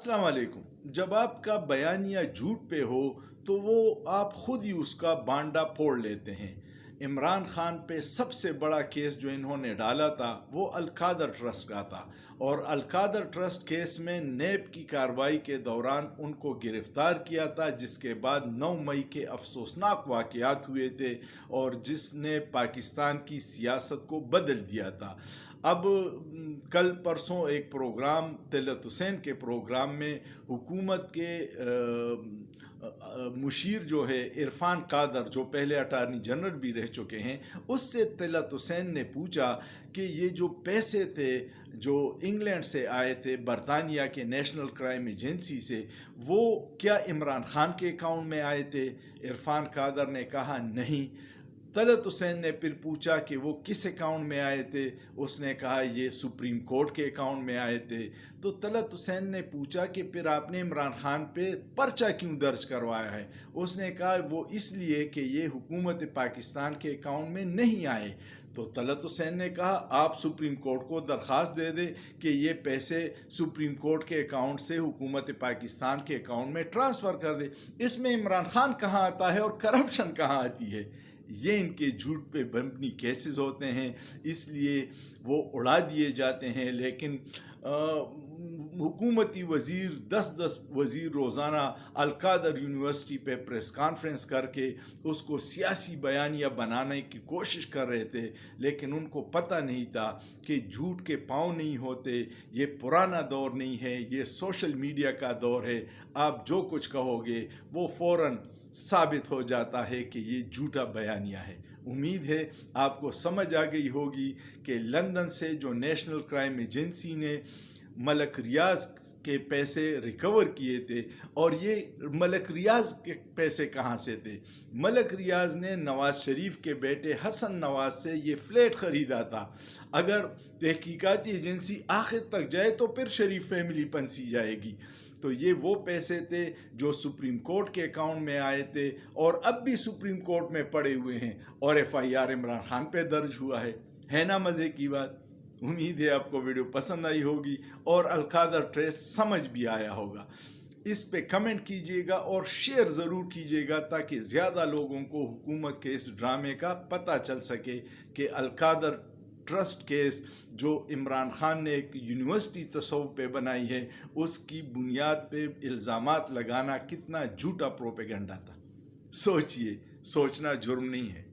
अस्सलाम वालेकुम। जब आपका बयानिया झूठ पे हो तो वो आप खुद ही उसका बांडा फोड़ लेते हैं। इमरान खान पे सबसे बड़ा केस जो इन्होंने डाला था वो अलकादर ट्रस्ट का था, और अलकादर ट्रस्ट केस में नेब की कार्रवाई के दौरान उनको गिरफ्तार किया था, जिसके बाद 9 मई के अफसोसनाक वाक़यात हुए थे और जिसने पाकिस्तान की सियासत को बदल दिया था। अब कल परसों एक प्रोग्राम तिलत हुसैन के प्रोग्राम में हुकूमत के मुशीर जो है इरफान कादर, जो पहले अटारनी जनरल भी रह चुके हैं, उससे तिलत हुसैन ने पूछा कि ये जो पैसे थे जो इंग्लैंड से आए थे बरतानिया के नेशनल क्राइम एजेंसी से, वो क्या इमरान खान के अकाउंट में आए थे? इरफान कादर ने कहा नहीं। तलत हुसैन ने फिर पूछा कि वो किस अकाउंट में आए थे? उसने कहा ये सुप्रीम कोर्ट के अकाउंट में आए थे। तो तलत हुसैन ने पूछा कि फिर आपने इमरान खान पे पर्चा क्यों दर्ज करवाया है? उसने कहा वो इसलिए कि ये हुकूमत पाकिस्तान के अकाउंट में नहीं आए। तो तलत हुसैन ने कहा आप सुप्रीम कोर्ट को दरख्वास्त दे दें कि ये पैसे सुप्रीम कोर्ट के अकाउंट से हुकूमत पाकिस्तान के अकाउंट में ट्रांसफ़र कर दे। इसमें इमरान खान कहाँ आता है और करप्शन कहाँ आती है? ये इनके झूठ पे बनी केसेस होते हैं, इसलिए वो उड़ा दिए जाते हैं। लेकिन हुकूमती वज़ीर 10-10 वज़ीर रोज़ाना अलकादर यूनिवर्सिटी पे प्रेस कॉन्फ्रेंस करके उसको सियासी बयानिया बनाने की कोशिश कर रहे थे, लेकिन उनको पता नहीं था कि झूठ के पाँव नहीं होते। ये पुराना दौर नहीं है, ये सोशल मीडिया का दौर है। आप जो कुछ कहोगे वो फ़ौरन साबित हो जाता है कि ये झूठा बयानिया है। उम्मीद है आपको समझ आ गई होगी कि लंदन से जो नेशनल क्राइम एजेंसी ने मलक रियाज के पैसे रिकवर किए थे, और ये मलक रियाज के पैसे कहाँ से थे? मलक रियाज ने नवाज़ शरीफ के बेटे हसन नवाज से ये फ्लैट ख़रीदा था। अगर तहकीकाती एजेंसी आखिर तक जाए तो फिर शरीफ फैमिली पंसी जाएगी। तो ये वो पैसे थे जो सुप्रीम कोर्ट के अकाउंट में आए थे और अब भी सुप्रीम कोर्ट में पड़े हुए हैं, और FIR इमरान खान पे दर्ज हुआ है ना मज़े की बात। उम्मीद है आपको वीडियो पसंद आई होगी और अलकादर ट्रेस समझ भी आया होगा। इस पे कमेंट कीजिएगा और शेयर ज़रूर कीजिएगा ताकि ज़्यादा लोगों को हुकूमत के इस ड्रामे का पता चल सके कि अलकादर ट्रस्ट केस जो इमरान खान ने एक यूनिवर्सिटी तसव्वुफ़ पे बनाई है, उसकी बुनियाद पे इल्ज़ामात लगाना कितना झूठा प्रोपेगेंडा था। सोचिए, सोचना जुर्म नहीं है।